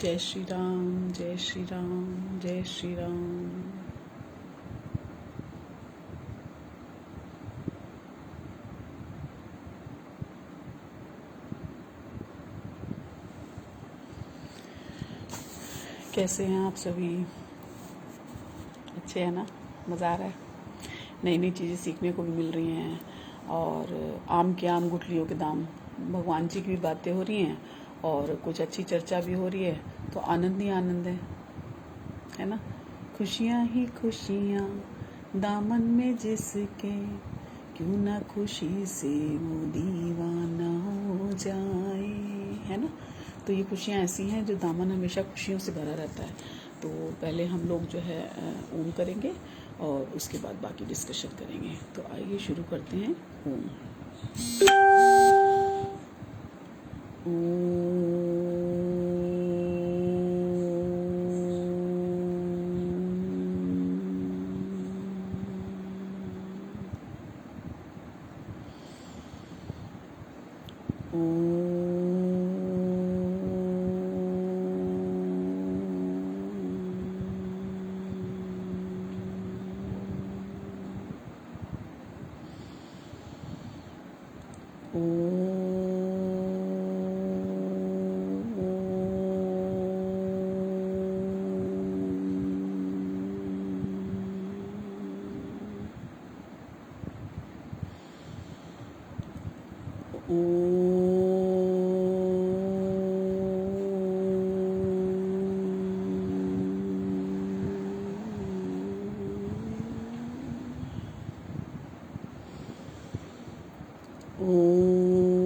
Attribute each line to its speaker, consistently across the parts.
Speaker 1: जय श्री राम, जय श्री राम, जय श्री राम। कैसे हैं आप सभी? अच्छे हैं ना? मज़ा आ रहा है? नई नई चीज़ें सीखने को भी मिल रही हैं और आम के आम गुठलियों के दाम, भगवान जी की भी बातें हो रही हैं और कुछ अच्छी चर्चा भी हो रही है, तो आनंद ही आनंद है ना? खुशियाँ ही खुशियाँ दामन में जिसके, क्यों ना खुशी से वो दीवाना हो जाए, है ना? तो ये खुशियाँ ऐसी हैं जो दामन हमेशा खुशियों से भरा रहता है। तो पहले हम लोग जो है ओम करेंगे और उसके बाद बाकी डिस्कशन करेंगे। तो आइए शुरू करते हैं। ओम। ओम।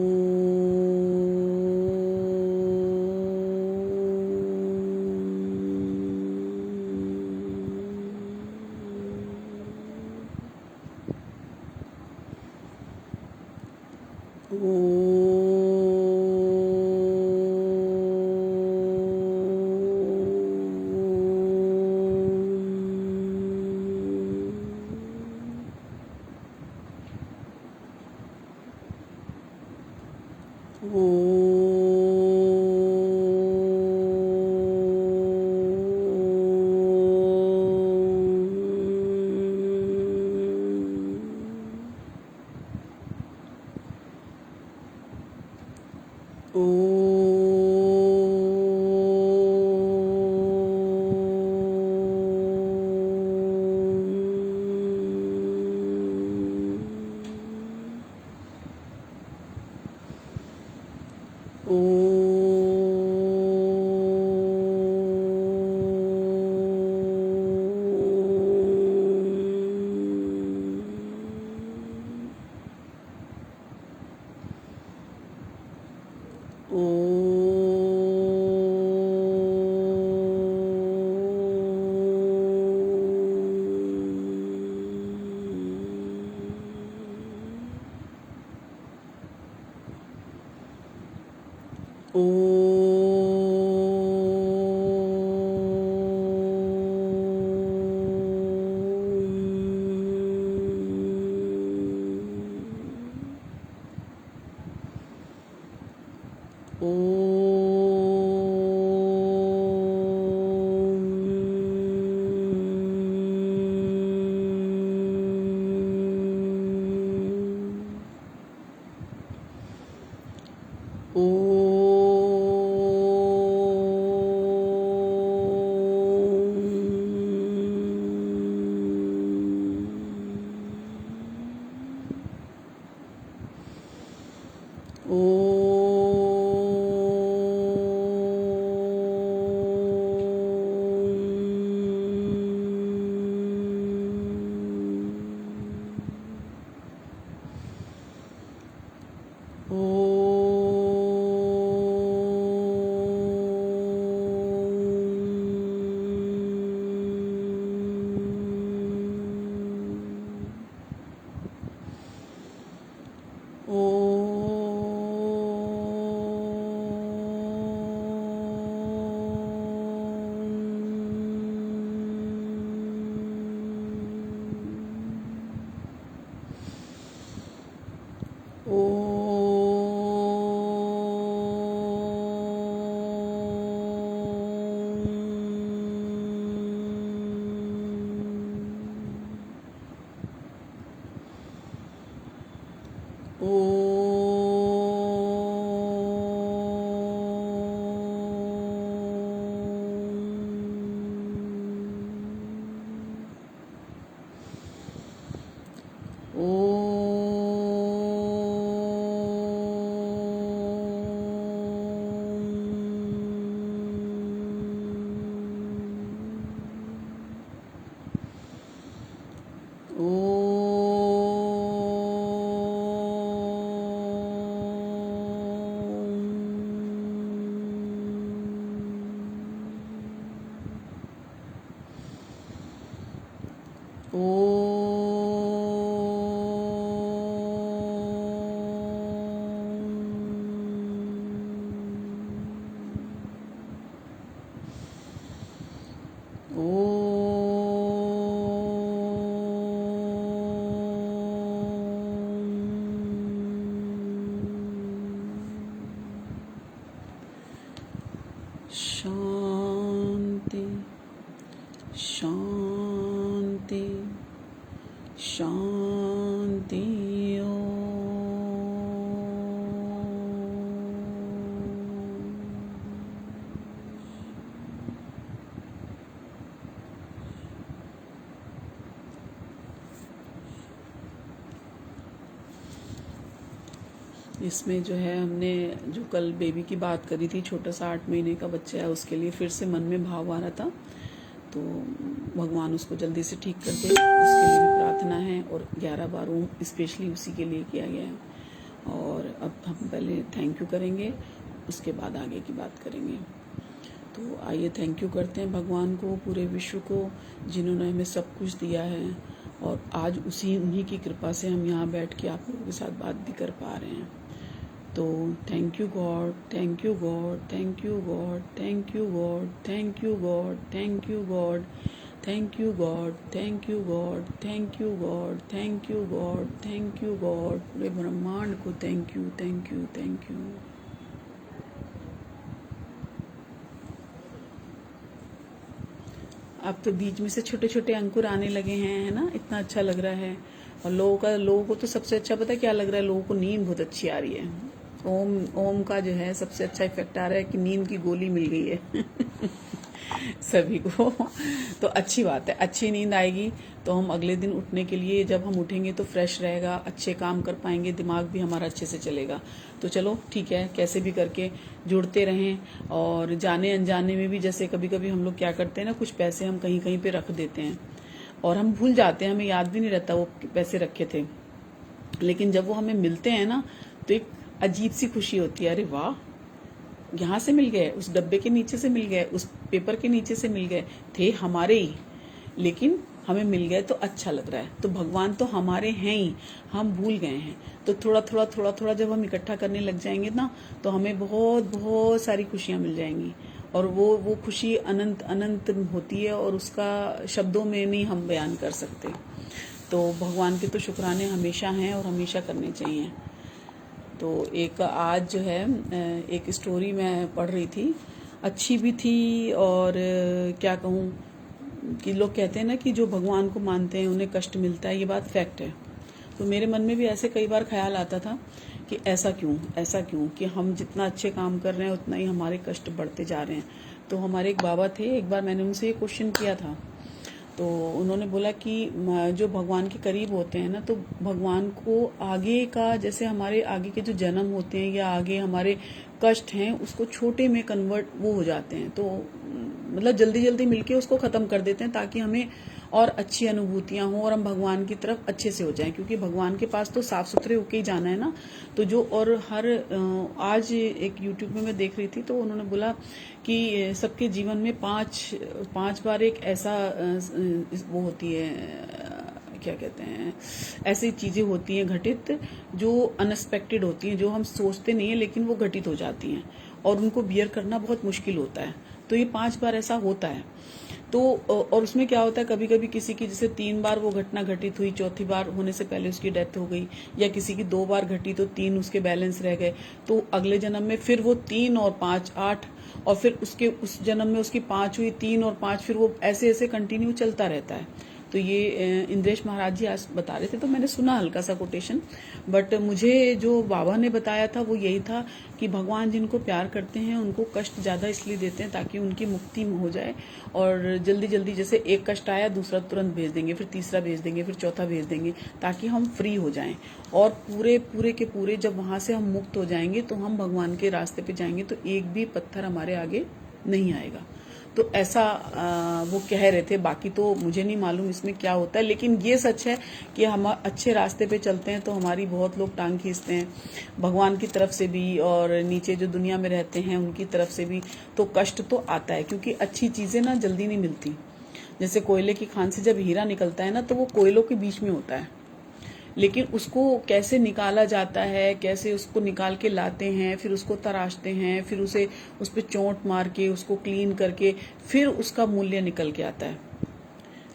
Speaker 1: शांति शांति शांति। इसमें जो है हमने जो कल बेबी की बात करी थी, छोटा सा 8 महीने का बच्चा है, उसके लिए फिर से मन में भाव आ रहा था, तो भगवान उसको जल्दी से ठीक कर दे, उसके लिए भी प्रार्थना है। और 11 बार ओम स्पेशली उसी के लिए किया गया है। और अब हम पहले थैंक यू करेंगे, उसके बाद आगे की बात करेंगे। तो आइए थैंक यू करते हैं भगवान को, पूरे विश्व को, जिन्होंने हमें सब कुछ दिया है। और आज उन्हीं की कृपा से हम यहाँ बैठ के आप लोगों के साथ बात भी कर पा रहे हैं। तो thank you God, thank you God, thank you God, thank you God, thank you God, thank you God, thank you God, thank you God, thank you God, thank you God, thank you God. पूरे ब्रह्मांड को thank you, thank you, thank you. अब तो बीच में से छोटे छोटे अंकुर आने लगे हैं, है ना, इतना अच्छा लग रहा है। और लोगों को तो सबसे अच्छा पता है क्या लग रहा है, लोगों को नींद बहुत अच्छी आ रही है। ओम का जो है सबसे अच्छा इफेक्ट आ रहा है कि नींद की गोली मिल गई है सभी को। तो अच्छी बात है, अच्छी नींद आएगी तो हम अगले दिन उठने के लिए, जब हम उठेंगे तो फ्रेश रहेगा, अच्छे काम कर पाएंगे, दिमाग भी हमारा अच्छे से चलेगा। तो चलो ठीक है, कैसे भी करके जुड़ते रहें। और जाने अनजाने में भी, जैसे कभी कभी हम लोग क्या करते हैं ना, कुछ पैसे हम कहीं कहीं पे रख देते हैं और हम भूल जाते हैं, हमें याद भी नहीं रहता वो पैसे रखे थे। लेकिन जब वो हमें मिलते हैं ना, तो एक अजीब सी खुशी होती है, अरे वाह, यहाँ से मिल गए, उस डब्बे के नीचे से मिल गए, उस पेपर के नीचे से मिल गए, थे हमारे ही लेकिन हमें मिल गए तो अच्छा लग रहा है। तो भगवान तो हमारे हैं ही, हम भूल गए हैं। तो थोड़ा थोड़ा थोड़ा थोड़ा जब हम इकट्ठा करने लग जाएंगे ना, तो हमें बहुत बहुत सारी खुशियां मिल जाएंगी। और वो खुशी अनंत अनंत होती है, और उसका शब्दों में नहीं हम बयान कर सकते। तो भगवान के तो शुक्राने हमेशा हैं और हमेशा करने चाहिए। तो एक आज जो है एक स्टोरी मैं पढ़ रही थी, अच्छी भी थी, और क्या कहूँ कि लोग कहते हैं ना कि जो भगवान को मानते हैं उन्हें कष्ट मिलता है, ये बात फैक्ट है। तो मेरे मन में भी ऐसे कई बार ख्याल आता था कि ऐसा क्यों कि हम जितना अच्छे काम कर रहे हैं उतना ही हमारे कष्ट बढ़ते जा रहे हैं। तो हमारे एक बाबा थे, एक बार मैंने उनसे ये क्वेश्चन किया था, तो उन्होंने बोला कि जो भगवान के करीब होते हैं ना, तो भगवान को आगे का, जैसे हमारे आगे के जो जन्म होते हैं या आगे हमारे कष्ट हैं, उसको छोटे में कन्वर्ट वो हो जाते हैं। तो मतलब जल्दी जल्दी मिलके उसको खत्म कर देते हैं, ताकि हमें और अच्छी अनुभूतियां हो और हम भगवान की तरफ अच्छे से हो जाएं। क्योंकि भगवान के पास तो साफ सुथरे होके ही जाना है ना। तो जो, और हर आज एक यूट्यूब में मैं देख रही थी, तो उन्होंने बोला कि सबके जीवन में पांच बार एक ऐसा वो होती है, क्या कहते हैं, ऐसी चीजें होती हैं घटित, जो अनएक्सपेक्टेड होती हैं, जो हम सोचते नहीं है लेकिन वो घटित हो जाती हैं, और उनको बियर करना बहुत मुश्किल होता है। तो ये 5 बार ऐसा होता है। तो और उसमें क्या होता है, कभी कभी किसी की जैसे 3 बार वो घटना घटित हुई, चौथी बार होने से पहले उसकी डेथ हो गई, या किसी की 2 बार घटी तो 3 उसके बैलेंस रह गए। तो अगले जन्म में फिर वो 3 और 5 8, और फिर उसके उस जन्म में उसकी 5 हुई, 3 और 5, फिर वो ऐसे ऐसे कंटिन्यू चलता रहता है। तो ये इंद्रेश महाराज जी आज बता रहे थे, तो मैंने सुना हल्का सा कोटेशन, बट मुझे जो बाबा ने बताया था वो यही था कि भगवान जिनको प्यार करते हैं उनको कष्ट ज़्यादा इसलिए देते हैं ताकि उनकी मुक्ति हो जाए, और जल्दी जल्दी जैसे एक कष्ट आया दूसरा तुरंत भेज देंगे, फिर तीसरा भेज देंगे, फिर चौथा भेज देंगे, ताकि हम फ्री हो जाएं। और पूरे पूरे के पूरे जब वहां से हम मुक्त हो जाएंगे तो हम भगवान के रास्ते पे जाएंगे, तो एक भी पत्थर हमारे आगे नहीं आएगा। तो ऐसा वो कह रहे थे। बाकी तो मुझे नहीं मालूम इसमें क्या होता है, लेकिन ये सच है कि हम अच्छे रास्ते पे चलते हैं तो हमारी बहुत लोग टांग खींचते हैं, भगवान की तरफ से भी और नीचे जो दुनिया में रहते हैं उनकी तरफ से भी। तो कष्ट तो आता है, क्योंकि अच्छी चीजें ना जल्दी नहीं मिलती। जैसे कोयले की खान से जब हीरा निकलता है ना, तो वो कोयलों के बीच में होता है, लेकिन उसको कैसे निकाला जाता है, कैसे उसको निकाल के लाते हैं, फिर उसको तराशते हैं, फिर उस पर चोंट मार के उसको क्लीन करके फिर उसका मूल्य निकल के आता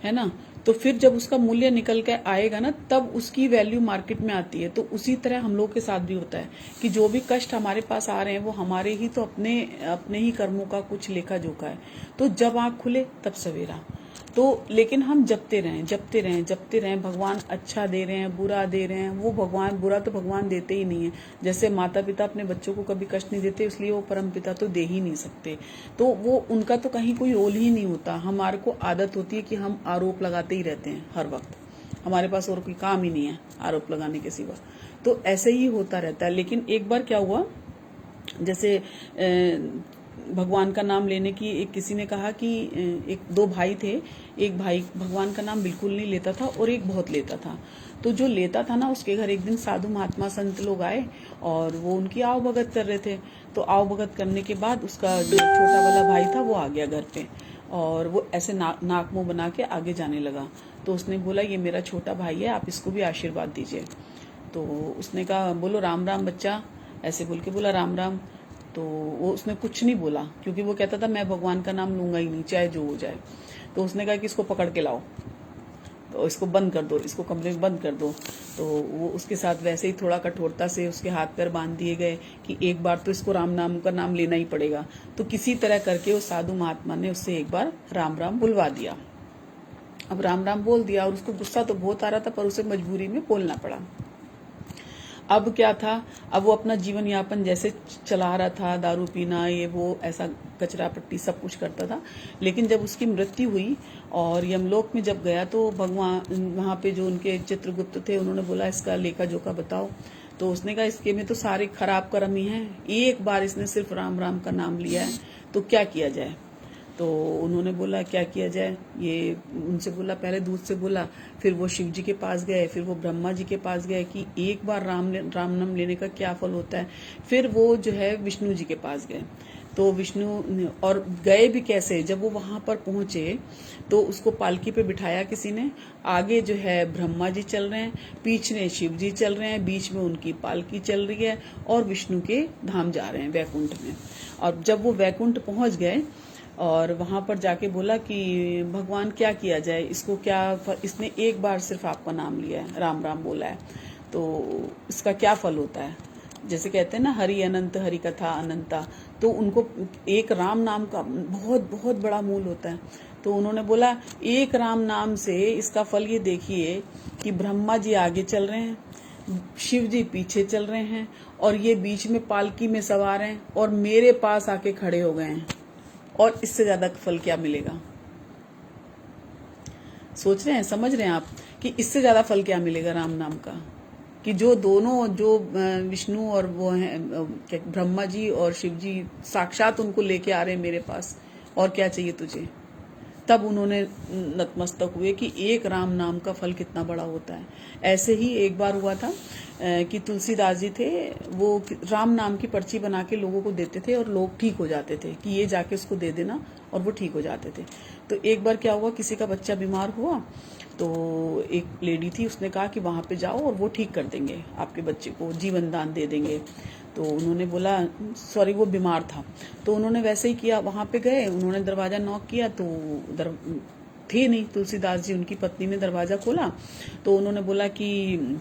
Speaker 1: है ना। तो फिर जब उसका मूल्य निकल के आएगा ना, तब उसकी वैल्यू मार्केट में आती है। तो उसी तरह हम लोग के साथ भी होता है कि जो भी कष्ट हमारे पास आ रहे हैं वो हमारे ही तो अपने ही कर्मों का कुछ लेखा जोखा है। तो जब आँख खुले तब सवेरा। तो लेकिन हम जपते रहें, जपते रहें, जपते रहें। भगवान अच्छा दे रहे हैं, बुरा दे रहे हैं, वो भगवान बुरा तो भगवान देते ही नहीं है। जैसे माता पिता अपने बच्चों को कभी कष्ट नहीं देते, इसलिए वो परम पिता तो दे ही नहीं सकते। तो वो उनका तो कहीं कोई रोल ही नहीं होता। हमारे को आदत होती है कि हम आरोप लगाते ही रहते हैं हर वक्त, हमारे पास और कोई काम ही नहीं है आरोप लगाने के सिवा। तो ऐसे ही होता रहता है। लेकिन एक बार क्या हुआ, जैसे भगवान का नाम लेने की किसी ने कहा कि दो भाई थे। एक भाई भगवान का नाम बिल्कुल नहीं लेता था और एक बहुत लेता था। तो जो लेता था ना, उसके घर एक दिन साधु महात्मा संत लोग आए और वो उनकी आव भगत कर रहे थे। तो आव भगत करने के बाद उसका जो छोटा वाला भाई था वो आ गया घर पे, और वो ऐसे नाक मुंह बना के आगे जाने लगा। तो उसने बोला, ये मेरा छोटा भाई है, आप इसको भी आशीर्वाद दीजिए। तो उसने कहा, बोलो राम राम बच्चा, ऐसे बोल के बोला राम राम। तो वो उसने कुछ नहीं बोला, क्योंकि वो कहता था मैं भगवान का नाम लूंगा ही नहीं, चाहे जो हो जाए। तो उसने कहा कि इसको पकड़ के लाओ, तो इसको बंद कर दो, इसको कमरे में बंद कर दो। तो वो उसके साथ वैसे ही थोड़ा कठोरता से उसके हाथ पैर बांध दिए गए कि एक बार तो इसको राम नाम का नाम लेना ही पड़ेगा। तो किसी तरह करके उस साधु महात्मा ने उससे एक बार राम राम बुलवा दिया। अब राम राम बोल दिया, और उसको गुस्सा तो बहुत आ रहा था, पर उसे मजबूरी में बोलना पड़ा। अब क्या था, अब वो अपना जीवन यापन जैसे चला रहा था, दारू पीना, ये वो ऐसा कचरा पट्टी सब कुछ करता था। लेकिन जब उसकी मृत्यु हुई और यमलोक में जब गया, तो भगवान वहां पे जो उनके चित्रगुप्त थे, उन्होंने बोला इसका लेखा जोखा बताओ। तो उसने कहा इसके में तो सारे खराब कर्म ही हैं, एक बार इसने सिर्फ राम राम का नाम लिया है, तो क्या किया जाए। तो उन्होंने बोला क्या किया जाए, ये उनसे बोला, पहले दूध से बोला, फिर वो शिव जी के पास गए, फिर वो ब्रह्मा जी के पास गए कि एक बार राम नाम लेने का क्या फल होता है। फिर वो जो है विष्णु जी के पास गए। तो विष्णु, और गए भी कैसे, जब वो वहां पर पहुंचे तो उसको पालकी पे बिठाया किसी ने। आगे जो है ब्रह्मा जी चल रहे हैं, पीछे शिव जी चल रहे हैं, बीच में उनकी पालकी चल रही है, और विष्णु के धाम जा रहे हैं वैकुंठ में। और जब वो वैकुंठ पहुंच गए और वहां पर जाके बोला कि भगवान क्या किया जाए, इसको क्या, इसने एक बार सिर्फ आपका नाम लिया है, राम राम बोला है, तो इसका क्या फल होता है। जैसे कहते हैं ना, हरि अनंत हरि कथा अनंता, तो उनको एक राम नाम का बहुत बहुत बड़ा मूल होता है। तो उन्होंने बोला एक राम नाम से इसका फल ये देखिए कि ब्रह्मा जी आगे चल रहे हैं, शिव जी पीछे चल रहे हैं, और ये बीच में पालकी में सवार हैं और मेरे पास आके खड़े हो गए हैं। और इससे ज्यादा फल क्या मिलेगा। सोच रहे हैं, समझ रहे हैं आप कि इससे ज्यादा फल क्या मिलेगा राम नाम का, कि जो दोनों, जो विष्णु और वो हैं ब्रह्मा जी और शिव जी, साक्षात उनको लेके आ रहे हैं मेरे पास, और क्या चाहिए तुझे। तब उन्होंने नतमस्तक हुए कि एक राम नाम का फल कितना बड़ा होता है। ऐसे ही एक बार हुआ था कि तुलसीदास जी थे, वो राम नाम की पर्ची बना के लोगों को देते थे और लोग ठीक हो जाते थे कि ये जाके उसको दे देना, और वो ठीक हो जाते थे। तो एक बार क्या हुआ, किसी का बच्चा बीमार हुआ, तो एक लेडी थी, उसने कहा कि वहां पे जाओ और वो ठीक कर देंगे आपके बच्चे को, जीवन दान दे देंगे। तो उन्होंने बोला, सॉरी वो बीमार था, तो उन्होंने वैसे ही किया, वहां पे गए, उन्होंने दरवाजा नॉक किया, तो थे नहीं तुलसीदास जी। उनकी पत्नी ने दरवाजा खोला, तो उन्होंने बोला कि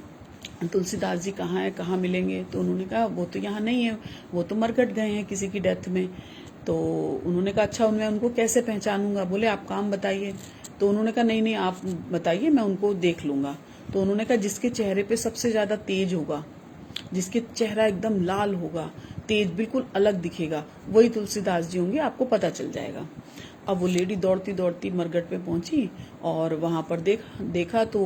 Speaker 1: तुलसीदास जी कहाँ है, कहाँ मिलेंगे। तो उन्होंने कहा वो तो यहाँ नहीं है, वो तो मरकट गए हैं किसी की डेथ में। तो उन्होंने कहा अच्छा, मैं उनको कैसे पहचानूंगा। बोले आप काम बताइए। तो उन्होंने कहा नहीं नहीं आप बताइए, मैं उनको देख लूंगा। तो उन्होंने कहा जिसके चेहरे पे सबसे ज्यादा तेज होगा, जिसके चेहरा एकदम लाल होगा, तेज बिल्कुल अलग दिखेगा, वही तुलसीदास जी होंगे, आपको पता चल जाएगा। अब वो लेडी दौड़ती दौड़ती मरघट पे पहुंची और वहां पर देखा तो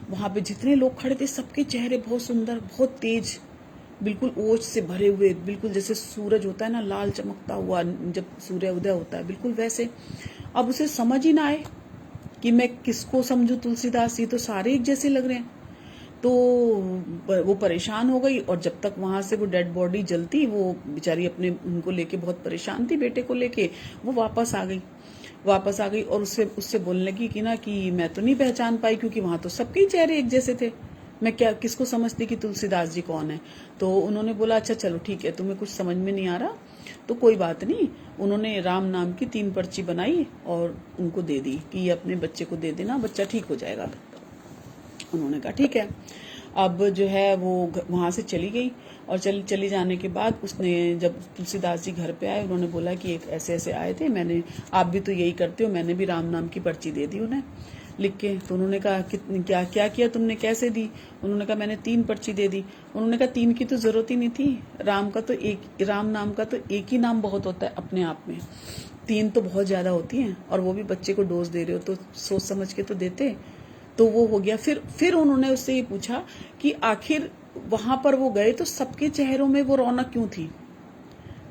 Speaker 1: वहां पे जितने लोग खड़े थे सबके चेहरे बहुत सुंदर, बहुत तेज, बिल्कुल ओज से भरे हुए, बिल्कुल जैसे सूरज होता है ना लाल चमकता हुआ जब सूर्य उदय होता है, बिल्कुल वैसे। अब उसे समझ ही ना आए कि मैं किसको समझू तुलसीदास, ये तो सारे एक जैसे लग रहे हैं। तो वो परेशान हो गई और जब तक वहां से वो डेड बॉडी जलती, वो बेचारी अपने उनको लेके बहुत परेशान थी, बेटे को लेके, वो वापस आ गई और उससे उससे बोलने लगी कि ना कि मैं तो नहीं पहचान पाई क्योंकि वहां तो सबके ही चेहरे एक जैसे थे, मैं क्या किसको समझती कि तुलसीदास जी कौन है। तो उन्होंने बोला अच्छा चलो ठीक है, तुम्हें कुछ समझ में नहीं आ रहा तो कोई बात नहीं। उन्होंने राम नाम की 3 पर्ची बनाई और उनको दे दी कि ये अपने बच्चे को दे देना, बच्चा ठीक हो जाएगा। उन्होंने कहा ठीक है। अब जो है वो वहां से चली गई और चली जाने के बाद उसने, जब तुलसीदास जी घर पे आए, उन्होंने बोला कि एक ऐसे ऐसे आए थे, मैंने, आप भी तो यही करते हो, मैंने भी राम नाम की पर्ची दे दी उन्हें लिख के। तो उन्होंने कहा कितनी क्या क्या किया तुमने, कैसे दी? उन्होंने कहा मैंने 3 पर्ची दे दी। उन्होंने कहा 3 की तो जरूरत ही नहीं थी, राम नाम का तो एक ही नाम बहुत होता है अपने आप में, 3 तो बहुत ज्यादा होती हैं, और वो भी बच्चे को डोज दे रहे हो तो सोच समझ के तो देते। तो वो हो गया। फिर उन्होंने उससे ये पूछा कि आखिर वहां पर वो गए तो सबके चेहरों में वो रौनक क्यों थी?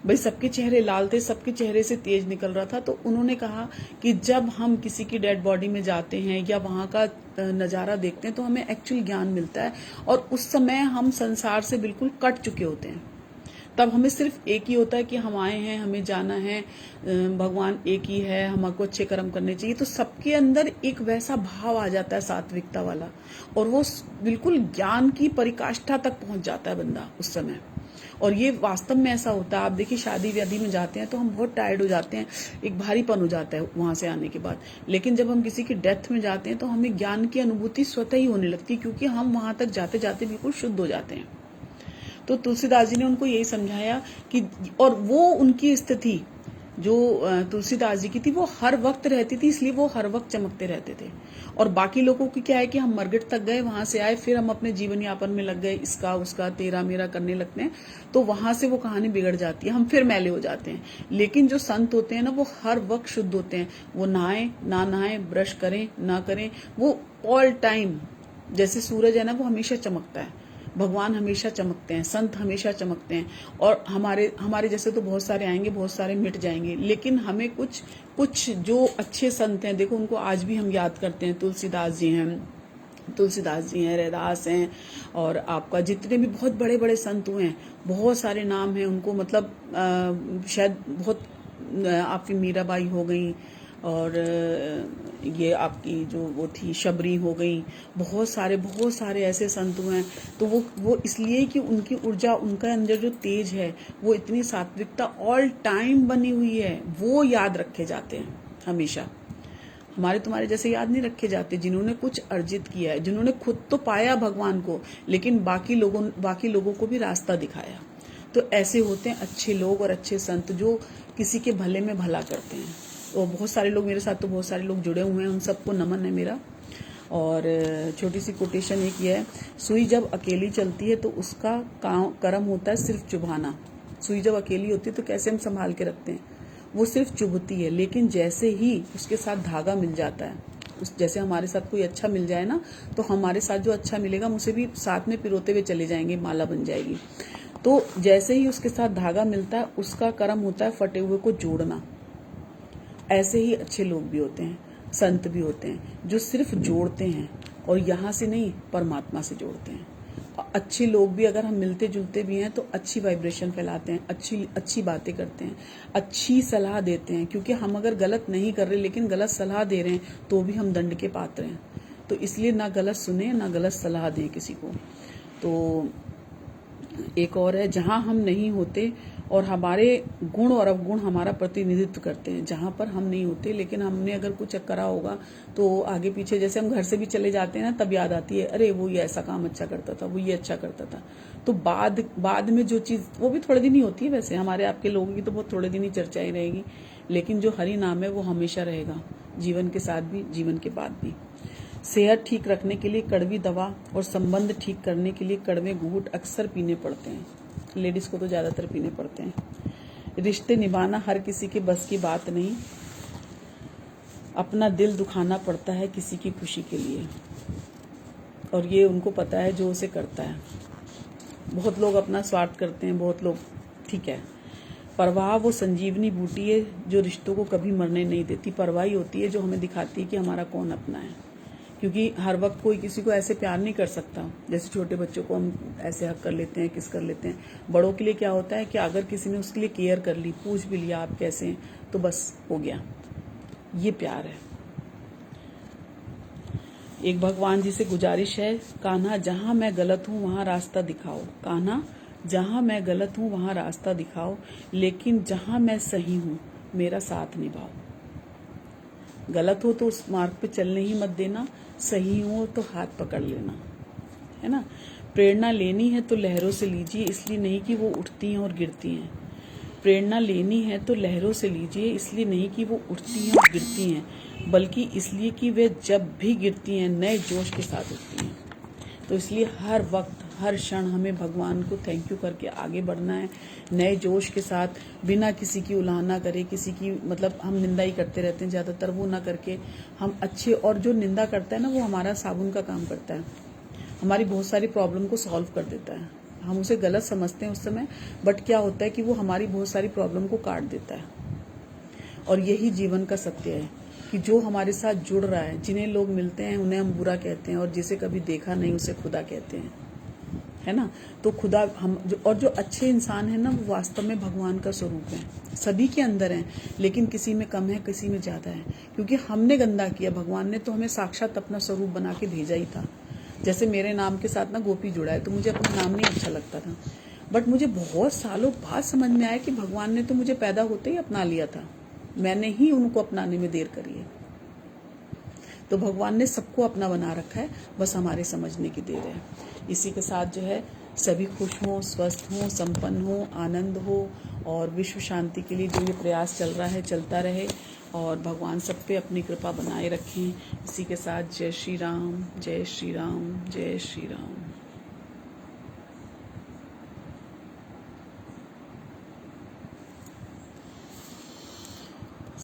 Speaker 1: भाई सबके चेहरे लाल थे, सबके चेहरे से तेज निकल रहा था। तो उन्होंने कहा कि जब हम किसी की डेड बॉडी में जाते हैं या वहां का नजारा देखते हैं तो हमें एक्चुअल ज्ञान मिलता है, और उस समय हम संसार से बिल्कुल कट चुके होते हैं। तब हमें सिर्फ एक ही होता है कि हम आए हैं, हमें जाना है, भगवान एक ही है, हमको अच्छे कर्म करने चाहिए। तो सबके अंदर एक वैसा भाव आ जाता है सात्विकता वाला, और वो बिल्कुल ज्ञान की परिकाष्ठा तक पहुंच जाता है बंदा उस समय। और ये वास्तव में ऐसा होता है। आप देखिए शादी व्यादी में जाते हैं तो हम बहुत टायर्ड हो जाते हैं, एक भारीपन हो जाता है वहां से आने के बाद। लेकिन जब हम किसी की डेथ में जाते हैं तो हमें ज्ञान की अनुभूति स्वतः ही होने लगती है, क्योंकि हम वहां तक जाते जाते बिल्कुल शुद्ध हो जाते हैं। तो तुलसीदास जी ने उनको यही समझाया कि, और वो उनकी स्थिति जो तुलसीदास जी की थी वो हर वक्त रहती थी, इसलिए वो हर वक्त चमकते रहते थे। और बाकी लोगों की क्या है कि हम मरघट तक गए, वहां से आए, फिर हम अपने जीवन यापन में लग गए, इसका उसका तेरा मेरा करने लगते हैं, तो वहां से वो कहानी बिगड़ जाती है, हम फिर मैले हो जाते हैं। लेकिन जो संत होते हैं ना, वो हर वक्त शुद्ध होते हैं। वो नहाए ना नहाए, ब्रश करें ना करें, वो ऑल टाइम, जैसे सूरज है ना वो हमेशा चमकता है, भगवान हमेशा चमकते हैं, संत हमेशा चमकते हैं। और हमारे जैसे तो बहुत सारे आएंगे, बहुत सारे मिट जाएंगे, लेकिन हमें कुछ जो अच्छे संत हैं, देखो उनको आज भी हम याद करते हैं। तुलसीदास जी हैं, रैदास हैं, और आपका जितने भी बहुत बड़े बड़े संत हुए हैं, बहुत सारे नाम हैं उनको, मतलब शायद बहुत, आपकी मीराबाई हो गई, और ये आपकी जो वो थी शबरी हो गई, बहुत सारे ऐसे संत हुए हैं। तो वो इसलिए कि उनकी ऊर्जा, उनका अंदर जो तेज है, वो इतनी सात्विकता ऑल टाइम बनी हुई है, वो याद रखे जाते हैं हमेशा। हमारे तुम्हारे जैसे याद नहीं रखे जाते, जिन्होंने कुछ अर्जित किया है, जिन्होंने खुद तो पाया भगवान को, लेकिन बाकी लोगों को भी रास्ता दिखाया। तो ऐसे होते हैं अच्छे लोग और अच्छे संत, जो किसी के भले में भला करते हैं। तो बहुत सारे लोग मेरे साथ, तो बहुत सारे लोग जुड़े हुए हैं, उन सबको नमन है मेरा। और छोटी सी कोटेशन एक ये है, सुई जब अकेली चलती है तो उसका कर्म होता है सिर्फ चुभाना। सुई जब अकेली होती है तो कैसे हम संभाल के रखते हैं, वो सिर्फ चुभती है। लेकिन जैसे ही उसके साथ धागा मिल जाता है, जैसे हमारे साथ कोई अच्छा मिल जाए ना, तो हमारे साथ जो अच्छा मिलेगा हम उसे भी साथ में पिरोते हुए चले जाएंगे, माला बन जाएगी। तो जैसे ही उसके साथ धागा मिलता है, उसका कर्म होता है फटे हुए को जोड़ना। ऐसे ही अच्छे लोग भी होते हैं, संत भी होते हैं, जो सिर्फ जोड़ते हैं, और यहाँ से नहीं परमात्मा से जोड़ते हैं। अच्छे लोग भी अगर हम मिलते जुलते भी हैं तो अच्छी वाइब्रेशन फैलाते हैं, अच्छी बातें करते हैं, अच्छी सलाह देते हैं। क्योंकि हम अगर गलत नहीं कर रहे लेकिन गलत सलाह दे रहे हैं तो भी हम दंड के पात्र हैं। तो इसलिए ना गलत सुने, ना गलत सलाह दें किसी को। तो एक और है, जहां हम नहीं होते और हमारे गुण और अवगुण हमारा प्रतिनिधित्व करते हैं, जहां पर हम नहीं होते, लेकिन हमने अगर कुछ करा होगा तो आगे पीछे, जैसे हम घर से भी चले जाते हैं ना, तब याद आती है, अरे वो ये ऐसा काम अच्छा करता था, वो ये अच्छा करता था। तो बाद में जो चीज, वो भी थोड़े दिन ही होती है, वैसे हमारे आपके लोगों की तो बहुत थोड़े दिन ही चर्चा ही रहेगी, लेकिन जो हरि नाम है वो हमेशा रहेगा, जीवन के साथ भी, जीवन के बाद भी। सेहत ठीक रखने के लिए कड़वी दवा और संबंध ठीक करने के लिए कड़वे घूंट अक्सर पीने पड़ते हैं। लेडीज को तो ज़्यादातर पीने पड़ते हैं। रिश्ते निभाना हर किसी के बस की बात नहीं। अपना दिल दुखाना पड़ता है किसी की खुशी के लिए, और ये उनको पता है जो उसे करता है। बहुत लोग अपना स्वार्थ करते हैं, बहुत लोग, ठीक है। परवाह वो संजीवनी बूटी है जो रिश्तों को कभी मरने नहीं देती। परवाही होती है जो हमें दिखाती है कि हमारा कौन अपना है, क्योंकि हर वक्त कोई किसी को ऐसे प्यार नहीं कर सकता। जैसे छोटे बच्चों को हम ऐसे हक कर लेते हैं, किस कर लेते हैं। बड़ों के लिए क्या होता है कि अगर किसी ने उसके लिए केयर कर ली, पूछ भी लिया आप कैसे हैं, तो बस हो गया, ये प्यार है। एक भगवान जी से गुजारिश है, कान्हा जहां मैं गलत हूं वहां रास्ता दिखाओ। कान्हा जहां मैं गलत हूं वहां रास्ता दिखाओ, लेकिन जहां मैं सही हूं मेरा साथ निभाओ। गलत हो तो उस मार्ग पे चलने ही मत देना, सही हो तो हाथ पकड़ लेना, है ना। प्रेरणा लेनी है तो लहरों से लीजिए, इसलिए नहीं कि वो उठती हैं और गिरती हैं। प्रेरणा लेनी है तो लहरों से लीजिए, इसलिए नहीं कि वो उठती हैं और गिरती हैं, बल्कि इसलिए कि वे जब भी गिरती हैं नए जोश के साथ उठती हैं। तो इसलिए हर वक्त, हर क्षण हमें भगवान को थैंक यू करके आगे बढ़ना है, नए जोश के साथ, बिना किसी की उलाहना करे, किसी की, मतलब हम निंदा ही करते रहते हैं ज़्यादातर, वो ना करके हम अच्छे। और जो निंदा करता है ना, वो हमारा साबुन का काम करता है, हमारी बहुत सारी प्रॉब्लम को सॉल्व कर देता है। हम उसे गलत समझते हैं उस समय, बट क्या होता है कि वो हमारी बहुत सारी प्रॉब्लम को काट देता है। और यही जीवन का सत्य है कि जो हमारे साथ जुड़ रहा है, जिन्हें लोग मिलते हैं उन्हें हम बुरा कहते हैं, और जिसे कभी देखा नहीं उसे खुदा कहते हैं, है ना। तो खुदा हम जो अच्छे इंसान है ना, वो वास्तव में भगवान का स्वरूप है। सभी के अंदर है, लेकिन किसी में कम है, किसी में ज़्यादा है, क्योंकि हमने गंदा किया। भगवान ने तो हमें साक्षात अपना स्वरूप बना के भेजा ही था। जैसे मेरे नाम के साथ ना गोपी जुड़ा है, तो मुझे अपना नाम नहीं अच्छा लगता था, बट मुझे बहुत सालों बाद समझ में आया कि भगवान ने तो मुझे पैदा होते ही अपना लिया था, मैंने ही उनको अपनाने में देर करी है। तो भगवान ने सबको अपना बना रखा है, बस हमारे समझने की देर है। इसी के साथ जो है सभी खुश हों, स्वस्थ हों, संपन्न हों, आनंद हो, और विश्व शांति के लिए जो ये प्रयास चल रहा है चलता रहे, और भगवान सब पे अपनी कृपा बनाए रखें। इसी के साथ जय श्री राम, जय श्री राम, जय श्री राम।